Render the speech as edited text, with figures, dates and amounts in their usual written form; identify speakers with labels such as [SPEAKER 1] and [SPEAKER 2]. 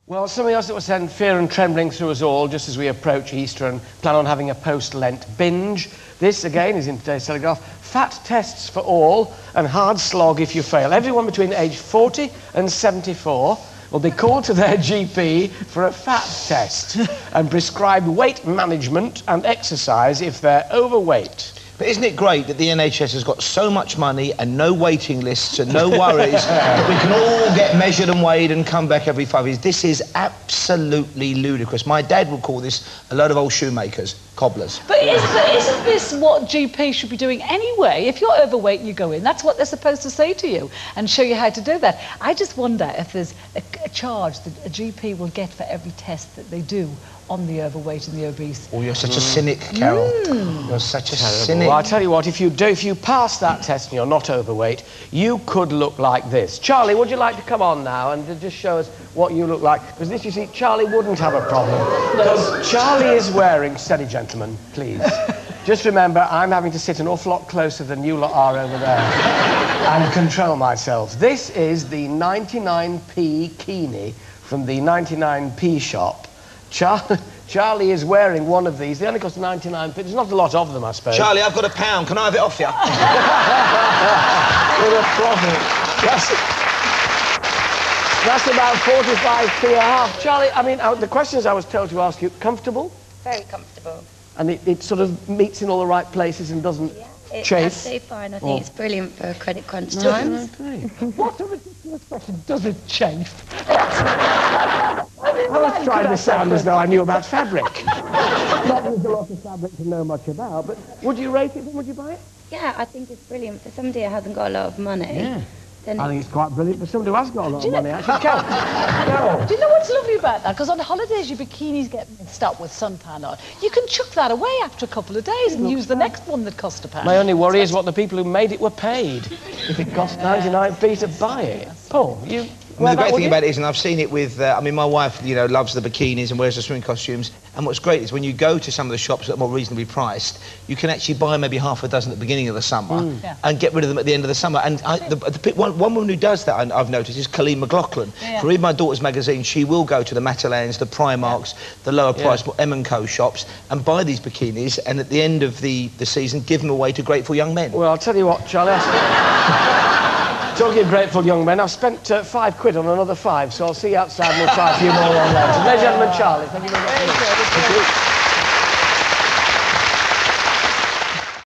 [SPEAKER 1] Well, something else that will send fear and trembling through us all just as we approach Easter and plan on having a post-Lent binge. This, again, is in today's Telegraph. Fat tests for all and hard slog if you fail. Everyone between age 40 and 74 will be called to their GP for a fat test and prescribed weight management and exercise if they're overweight.
[SPEAKER 2] But isn't it great that the NHS has got so much money and no waiting lists and no worries that we can all get measured and weighed and come back every 5 years? This is absolutely ludicrous. My dad would call this a load of old shoemakers, cobblers.
[SPEAKER 3] But isn't this what GP should be doing anyway? If you're overweight and you go in, that's what they're supposed to say to you and show you how to do that. I just wonder if there's a charge that a GP will get for every test that they do on the overweight and the obese.
[SPEAKER 2] Oh, you're such a cynic, Carol. You're such a cynic.
[SPEAKER 1] Well, I tell you what, if you pass that test and you're not overweight, you could look like this. Charlie, would you like to come on now and to just show us what you look like? Because this, you see, Charlie wouldn't have a problem. Because Charlie is wearing... Steady, gentlemen, please. Just remember, I'm having to sit an awful lot closer than you lot are over there and control myself. This is the 99p Bikini from the 99p shop. Charlie is wearing one of these. They only cost 99p. There's not a lot of them, I suppose.
[SPEAKER 2] Charlie, I've got £1. Can I have it off you?
[SPEAKER 1] With a profit. That's about 45p a half. Charlie, I mean, the questions I was told to ask you, comfortable?
[SPEAKER 4] Very comfortable.
[SPEAKER 1] And it sort of meets in all the right places and doesn't
[SPEAKER 4] It's
[SPEAKER 1] chafe?
[SPEAKER 4] absolutely fine. I think it's brilliant for credit crunch times.
[SPEAKER 3] What a ridiculous question. Does it chafe?
[SPEAKER 1] Well, let's try to sound as though I knew about fabric. Not that there's a lot of fabric to know much about, but would you rate it and would you buy it?
[SPEAKER 4] Yeah, I think it's brilliant for somebody who hasn't got a lot of money.
[SPEAKER 1] Yeah.
[SPEAKER 4] Then
[SPEAKER 1] I think it's quite brilliant for somebody who has got a lot of money, actually. Carol.
[SPEAKER 3] Do you know what's lovely about that? Because on holidays, your bikinis get mixed up with suntan on. You can chuck that away after a couple of days and use the next one that cost £1.
[SPEAKER 1] My only worry is what the people who made it were paid. If it cost 99p to buy it. Paul, you...
[SPEAKER 2] Well, the great thing about it is, and I've seen it with, I mean, my wife, you know, loves the bikinis and wears the swimming costumes, and what's great is when you go to some of the shops that are more reasonably priced, you can actually buy maybe half a dozen at the beginning of the summer and get rid of them at the end of the summer. And one woman who does that, I've noticed, is Colleen McLaughlin. For even my daughter's magazine, she will go to the Matalands, the Primarks, the lower price M&Co shops and buy these bikinis, and at the end of the season, give them away to grateful young men.
[SPEAKER 1] Well, I'll tell you what, Charlie. Talking of grateful young men, I've spent £5 on another 5, so I'll see you outside and we'll try a few more on later. Ladies and gentlemen, Charlie, thank you very much.